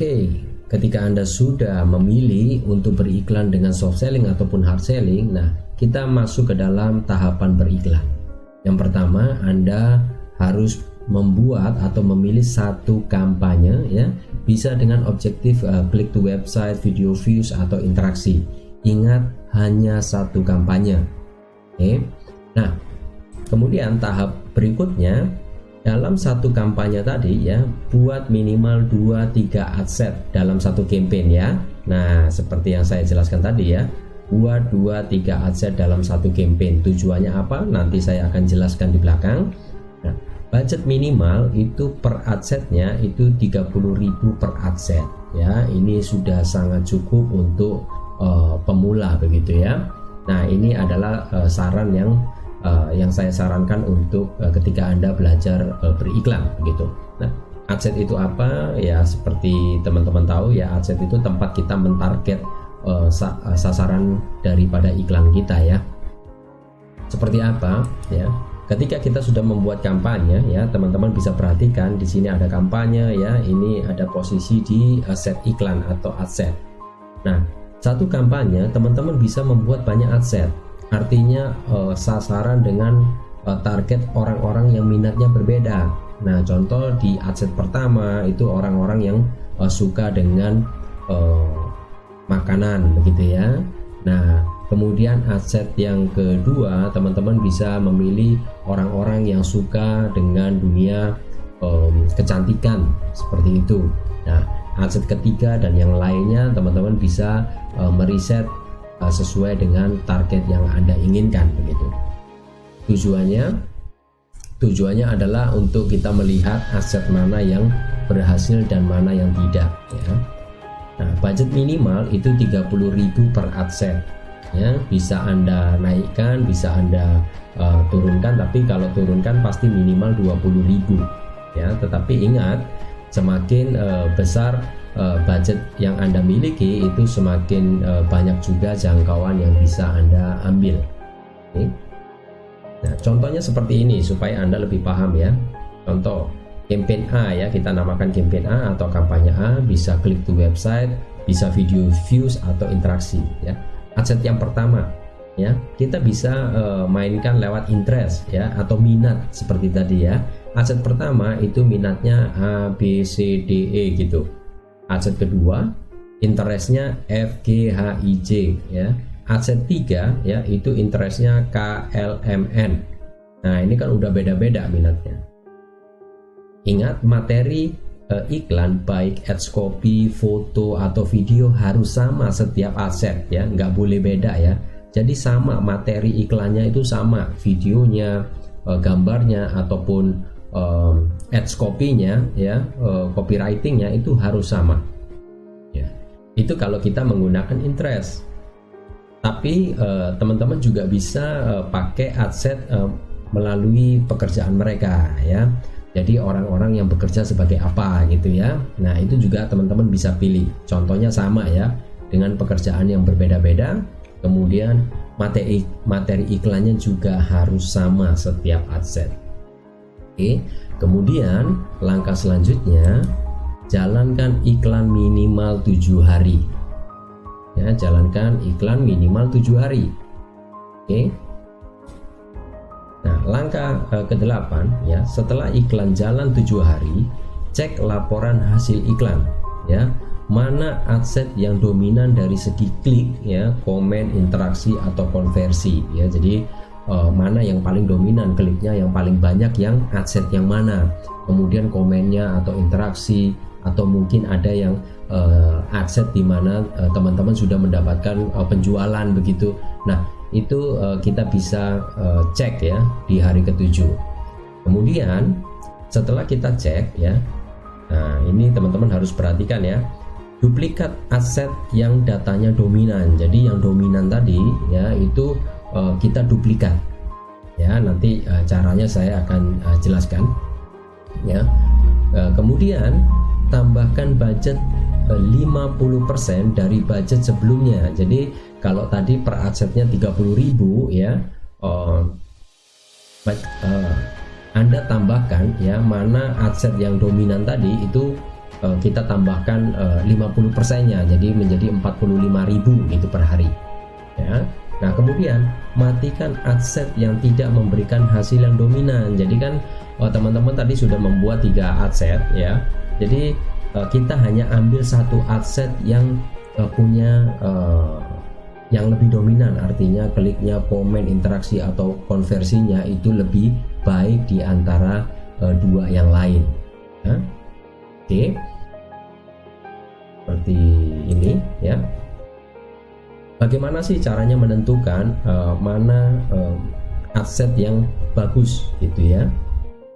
Oke, ketika Anda sudah memilih untuk beriklan dengan soft selling ataupun hard selling, nah kita masuk ke dalam tahapan beriklan. Yang pertama, Anda harus membuat atau memilih satu kampanye ya, bisa dengan objektif klik to website, video views atau interaksi. Ingat, hanya satu kampanye. Oke. Nah, kemudian tahap berikutnya, dalam satu kampanye tadi ya, buat minimal 2-3 ad set dalam satu campaign ya. Nah, seperti yang saya jelaskan tadi ya, buat 2-3 ad set dalam satu campaign. Tujuannya apa? Nanti saya akan jelaskan di belakang. Nah, budget minimal itu per ad setnya itu 30.000 per ad set ya. Ini sudah sangat cukup untuk pemula begitu ya. Nah, ini adalah saran yang saya sarankan untuk ketika Anda belajar beriklan begitu. Nah, adset itu apa? Ya seperti teman-teman tahu ya, adset itu tempat kita mentarget sasaran daripada iklan kita ya. Seperti apa ya? Ketika kita sudah membuat kampanye ya, teman-teman bisa perhatikan di sini ada kampanye ya, ini ada posisi di set iklan atau adset. Nah, satu kampanye teman-teman bisa membuat banyak adset. Artinya sasaran dengan target orang-orang yang minatnya berbeda. Nah, contoh di adset pertama itu orang-orang yang suka dengan makanan begitu ya. Nah, kemudian adset yang kedua teman-teman bisa memilih orang-orang yang suka dengan dunia kecantikan seperti itu. Nah, adset ketiga dan yang lainnya teman-teman bisa meriset sesuai dengan target yang Anda inginkan begitu. Tujuannya adalah untuk kita melihat aset mana yang berhasil dan mana yang tidak ya. Nah, budget minimal itu 30.000 per adset ya. Bisa Anda naikkan, bisa Anda turunkan, tapi kalau turunkan pasti minimal 20.000 ya. Tetapi ingat, semakin besar budget yang Anda miliki, itu semakin banyak juga jangkauan yang bisa Anda ambil. Oke. Nah, contohnya seperti ini supaya Anda lebih paham ya. Contoh campaign A ya, kita namakan campaign A atau kampanye A, bisa klik to website, bisa video views atau interaksi ya. Adset yang pertama ya, kita bisa mainkan lewat interest ya atau minat seperti tadi ya. Adset pertama itu minatnya A, B, C, D, E gitu. Adset kedua interestnya F, G, H, I, J ya. Adset 3 ya, itu interestnya K, L, M, N. Nah, ini kan udah beda-beda minatnya. Ingat, materi iklan baik ads copy, foto atau video harus sama setiap adset ya, nggak boleh beda ya. Jadi sama, materi iklannya itu sama, videonya, gambarnya ataupun ads copy-nya ya, copywriting-nya itu harus sama ya. Itu kalau kita menggunakan interest. Tapi teman-teman juga bisa pakai adset melalui pekerjaan mereka ya. Jadi orang-orang yang bekerja sebagai apa gitu ya. Nah, itu juga teman-teman bisa pilih. Contohnya sama ya, dengan pekerjaan yang berbeda-beda. Kemudian materi iklannya juga harus sama setiap adset. Oke, kemudian langkah selanjutnya, jalankan iklan minimal 7 hari ya, jalankan iklan minimal 7 hari. Oke. Nah, langkah ke-8 ya, setelah iklan jalan 7 hari, cek laporan hasil iklan ya, mana adset yang dominan dari segi klik ya, komen, interaksi atau konversi ya. Jadi mana yang paling dominan, kliknya yang paling banyak yang adset yang mana, kemudian komennya atau interaksi, atau mungkin ada yang adset di mana teman-teman sudah mendapatkan penjualan begitu. Nah, itu kita bisa cek ya di hari ke-7. Kemudian setelah kita cek ya, nah ini teman-teman harus perhatikan ya, duplikat aset yang datanya dominan. Jadi yang dominan tadi ya, itu kita duplikat ya. Nanti caranya saya akan jelaskan ya. Kemudian tambahkan budget 50% dari budget sebelumnya. Jadi kalau tadi per adsetnya 30.000 ya, Anda tambahkan ya, mana adset yang dominan tadi itu kita tambahkan 50%-nya, jadi menjadi 45.000 gitu per hari ya. Nah kemudian matikan adset yang tidak memberikan hasil yang dominan. Jadi kan teman-teman tadi sudah membuat 3 adset ya, jadi kita hanya ambil satu adset yang punya yang lebih dominan, artinya kliknya, komen, interaksi atau konversinya itu lebih baik di antara 2 yang lain ya. Oke, seperti ini ya. Bagaimana sih caranya menentukan mana adset yang bagus gitu ya.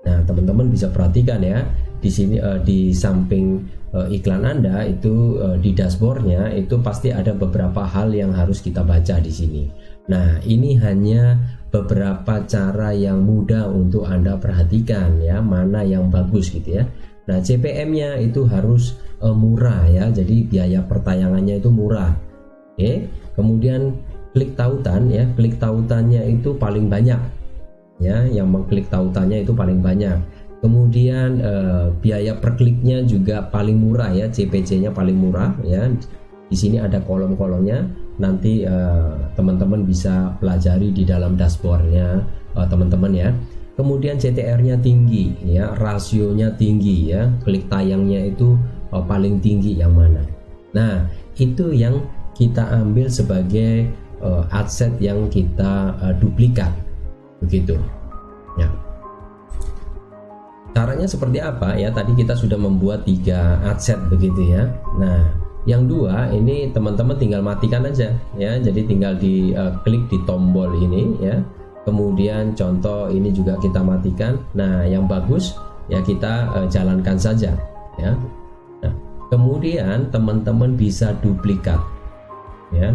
Nah teman-teman bisa perhatikan ya, di sini di samping iklan Anda itu di dashboardnya itu pasti ada beberapa hal yang harus kita baca di sini. Nah ini hanya beberapa cara yang mudah untuk Anda perhatikan ya, mana yang bagus gitu ya. Nah CPM-nya itu harus murah ya, jadi biaya pertayangannya itu murah. Oke, kemudian klik tautan ya, klik tautannya itu paling banyak ya, yang mengklik tautannya itu paling banyak. Kemudian biaya per kliknya juga paling murah ya, CPC-nya paling murah ya. Di sini ada kolom-kolomnya, nanti teman-teman bisa pelajari di dalam dashboardnya teman-teman ya. Kemudian CTR-nya tinggi ya, rasionya tinggi ya, klik tayangnya itu paling tinggi yang mana. Nah itu yang kita ambil sebagai adset yang kita duplikat begitu ya. Caranya seperti apa ya, tadi kita sudah membuat 3 adset begitu ya. Nah yang 2 ini teman-teman tinggal matikan aja ya, jadi tinggal di klik di tombol ini ya. Kemudian contoh ini juga kita matikan. Nah yang bagus ya kita jalankan saja ya. Nah, kemudian teman-teman bisa duplikat ya,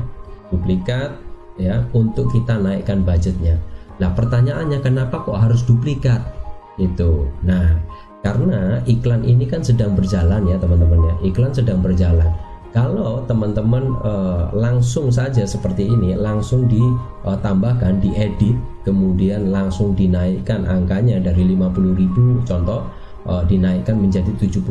duplikat ya untuk kita naikkan budgetnya. Nah pertanyaannya kenapa kok harus duplikat itu? Nah karena iklan ini kan sedang berjalan ya teman-teman ya, iklan sedang berjalan. Kalau teman-teman langsung saja seperti ini, langsung ditambahkan, diedit, kemudian langsung dinaikkan angkanya dari 50.000 contoh dinaikkan menjadi 75.000,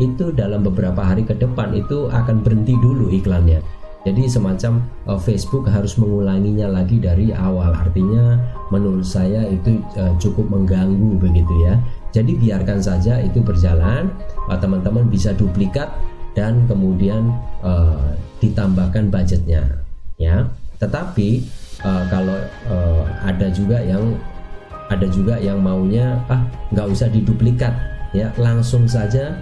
itu dalam beberapa hari ke depan itu akan berhenti dulu iklannya. Jadi semacam Facebook harus mengulanginya lagi dari awal. Artinya menurut saya itu cukup mengganggu begitu ya. Jadi biarkan saja itu berjalan, teman-teman bisa duplikat dan kemudian ditambahkan budgetnya ya. Tetapi kalau ada juga yang maunya nggak usah diduplikat ya, langsung saja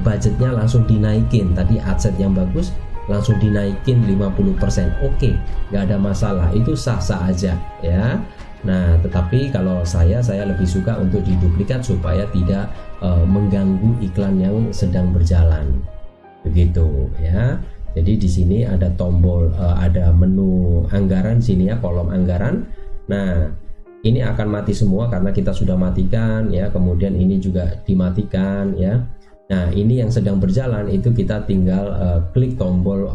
budgetnya langsung dinaikin. Tadi adset yang bagus langsung dinaikin 50%, oke, nggak ada masalah, itu sah-sah aja ya. Nah tetapi kalau saya lebih suka untuk diduplikat supaya tidak mengganggu iklan yang sedang berjalan begitu ya. Jadi di sini ada tombol ada menu anggaran sini ya, kolom anggaran. Nah ini akan mati semua karena kita sudah matikan ya, kemudian ini juga dimatikan ya. Nah ini yang sedang berjalan itu kita tinggal klik tombol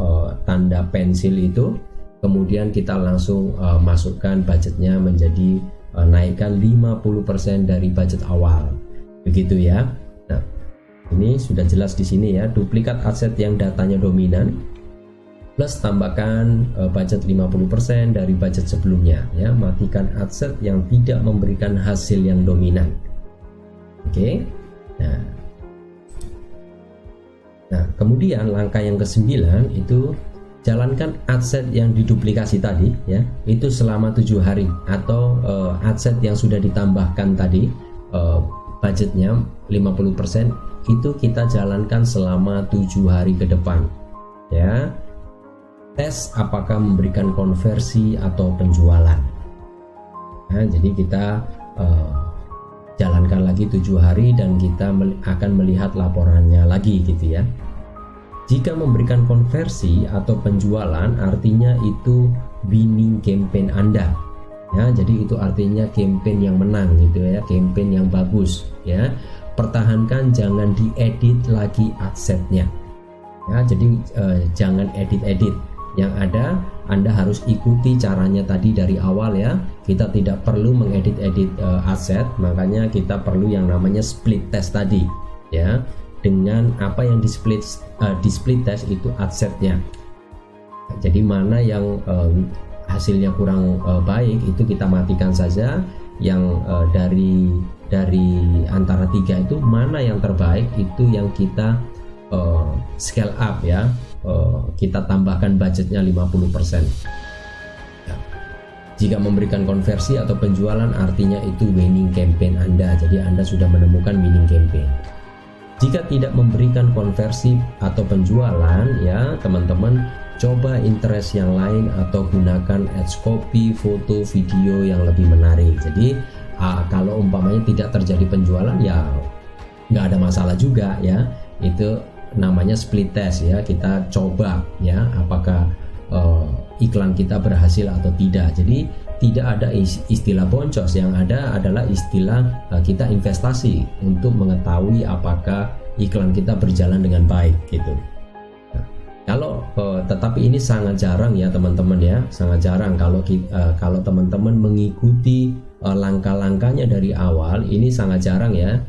tanda pensil itu, kemudian kita langsung masukkan budgetnya menjadi naikkan 50% dari budget awal begitu ya. Nah ini sudah jelas di sini ya, duplikat adset yang datanya dominan plus tambahkan budget 50% dari budget sebelumnya ya, matikan adset yang tidak memberikan hasil yang dominan. Oke. Nah kemudian langkah yang ke-9 itu jalankan adset yang diduplikasi tadi ya, itu selama 7 hari, atau adset yang sudah ditambahkan tadi budgetnya 50% itu kita jalankan selama 7 hari ke depan ya. Tes apakah memberikan konversi atau penjualan. Nah, jadi kita jalankan lagi 7 hari dan kita akan melihat laporannya lagi gitu ya. Jika memberikan konversi atau penjualan, artinya itu winning campaign Anda ya, jadi itu artinya campaign yang menang gitu ya, campaign yang bagus ya. Pertahankan, jangan diedit lagi adsetnya ya, jadi jangan edit-edit. Yang ada Anda harus ikuti caranya tadi dari awal ya. Kita tidak perlu mengedit-edit adset, makanya kita perlu yang namanya split test tadi ya. dengan apa yang di split test itu adsetnya. Jadi mana yang hasilnya kurang baik itu kita matikan saja. Yang dari antara 3 itu mana yang terbaik itu yang kita scale up ya. Kita tambahkan budgetnya 50%. Jika memberikan konversi atau penjualan artinya itu winning campaign Anda. Jadi Anda sudah menemukan winning campaign. Jika tidak memberikan konversi atau penjualan ya teman-teman, coba interest yang lain atau gunakan ads copy, foto, video yang lebih menarik. Jadi kalau umpamanya tidak terjadi penjualan ya nggak ada masalah juga ya. Itu namanya split test ya. Kita coba ya apakah iklan kita berhasil atau tidak. Jadi tidak ada istilah boncos, yang ada adalah istilah kita investasi untuk mengetahui apakah iklan kita berjalan dengan baik gitu. Tetapi ini sangat jarang ya teman-teman ya, sangat jarang kalau teman-teman mengikuti langkah-langkahnya dari awal, ini sangat jarang ya.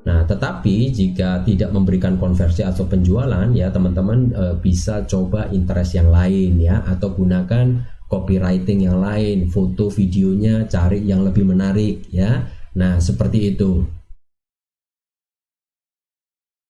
Nah, tetapi jika tidak memberikan konversi atau penjualan ya teman-teman bisa coba interest yang lain ya, atau gunakan copywriting yang lain, foto videonya cari yang lebih menarik ya. Nah, seperti itu.